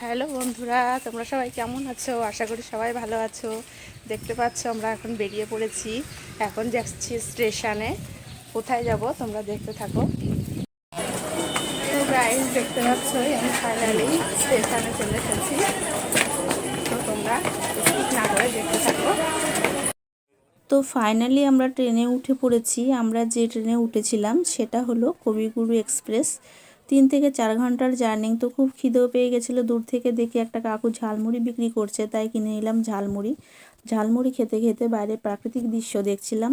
Hello বন্ধুরা, তোমরা সবাই কেমন আছো? আশা করি সবাই ভালো আছো। দেখতে পাচ্ছ আমরা এখন বেরিয়ে পড়েছি। এখন যাচ্ছি স্টেশনে। কোথায় যাব তোমরা দেখতে থাকো। তো গাইস, দেখতে পাচ্ছ আমি ফাইনালি স্টেশনে চলে এসেছি। তো তোমরা স্কিপ না করে দেখতে থাকো। তো ফাইনালি আমরা ট্রেনে উঠে পড়েছি। আমরা যে ট্রেনে উঠেছিলাম সেটা হলো কবিগুরু এক্সপ্রেস। 3 থেকে 4 ঘন্টার জার্নি। তো খুব খিদেও পেয়ে গেছিলো। দূর থেকে দেখি একটা কাকু ঝালমুড়ি বিক্রি করছে, তাই কিনে নিলাম ঝালমুড়ি। ঝালমুড়ি খেতে খেতে বাইরে প্রাকৃতিক দৃশ্য দেখছিলাম।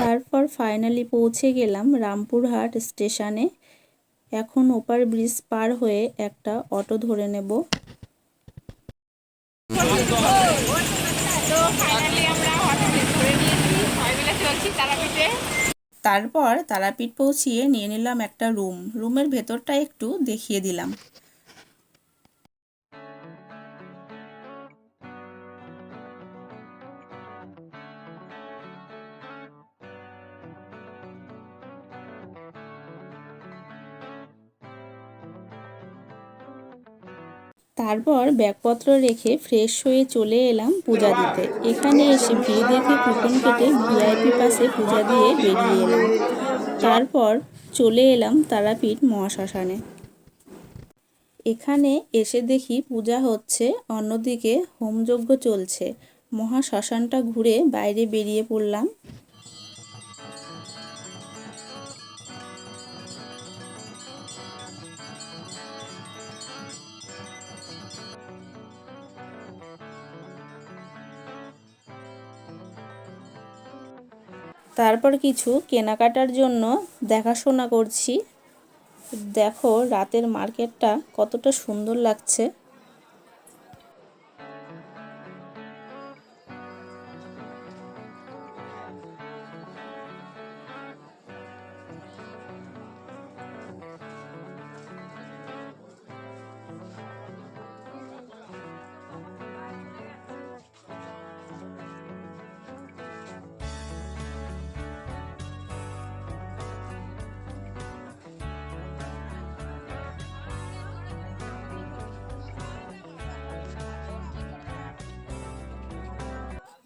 তারপর ফাইনালি পৌঁছে গেলাম রামপুরহাট স্টেশনে। এখন ওপার ব্রিজ পার হয়ে একটা অটো ধরে নেব। তারপর তারাপীঠ পৌঁছিয়ে নিয়ে নিলাম একটা রুমের ভেতরটা একটু দেখিয়ে দিলাম। তারপর ব্যাগপত্র রেখে ফ্রেশ হয়ে চলে এলাম পূজা দিতে। এখানে এসে ভিড় দেখে কুপন কেটে ভিআইপি পাসে পূজা দিয়ে বেরিয়ে এলাম। তারপর চলে এলাম তারাপীঠ মহাশ্মশানে। এখানে এসে দেখি পূজা হচ্ছে, অন্যদিকে হোমযজ্ঞ চলছে। মহাশ্মশানটা ঘুরে বাইরে বেরিয়ে পড়লাম। তারপর কিছু কেনাকাটার জন্য দেখাশোনা করছি। দেখো রাতের মার্কেটটা কতটা সুন্দর লাগছে।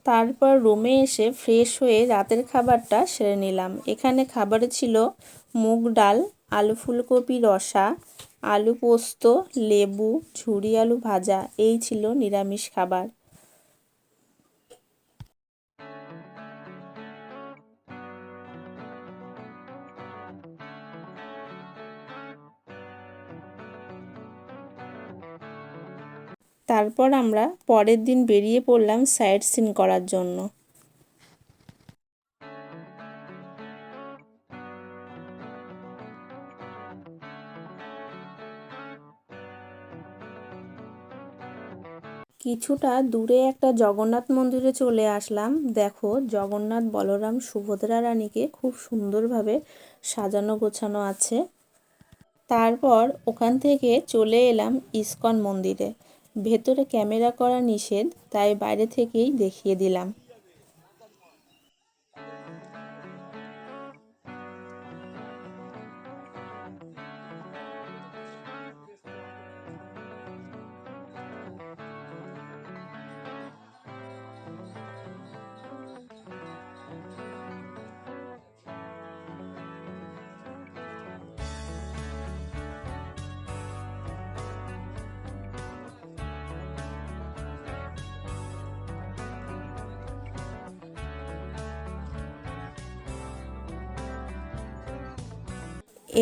তারপর রুমে এসে ফ্রেশ হয়ে রাতের খাবারটা সেরে নিলাম। এখানে খাবারে ছিল মুগ ডাল, আলু ফুলকপি রসা, আলু পোস্ত, লেবু, ঝুরি আলু ভাজা। এই ছিল নিরামিষ খাবার। তারপর আমরা পরের দিন বেরিয়ে পড়লাম সাইট সিন করার জন্য। কিছুটা দূরে একটা জগন্নাথ মন্দিরে চলে আসলাম। দেখো জগন্নাথ, বলরাম, সুভদ্রা রানীকে খুব সুন্দরভাবে সাজানো গোছানো আছে। তারপর ওখান থেকে চলে এলাম ইসকন মন্দিরে। ভেতরে ক্যামেরা করা নিষেধ, তাই বাইরে থেকেই দেখিয়ে দিলাম।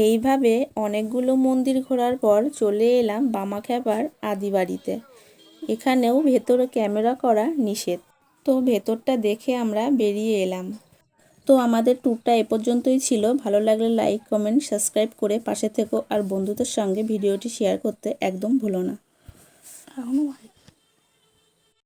এইভাবে অনেকগুলো মন্দির ঘোরার পর চলে এলাম বামাখ্যাপার আদিবাড়িতে। এখানেও ভেতরে ক্যামেরা করা নিষেধ, তো ভেতরটা দেখে আমরা বেরিয়ে এলাম। তো আমাদের ট্যুরটা এ পর্যন্তই ছিল। ভালো লাগলে লাইক, কমেন্ট, সাবস্ক্রাইব করে পাশে থেকো। আর বন্ধুদের সঙ্গে ভিডিওটি শেয়ার করতে একদম ভুলো না।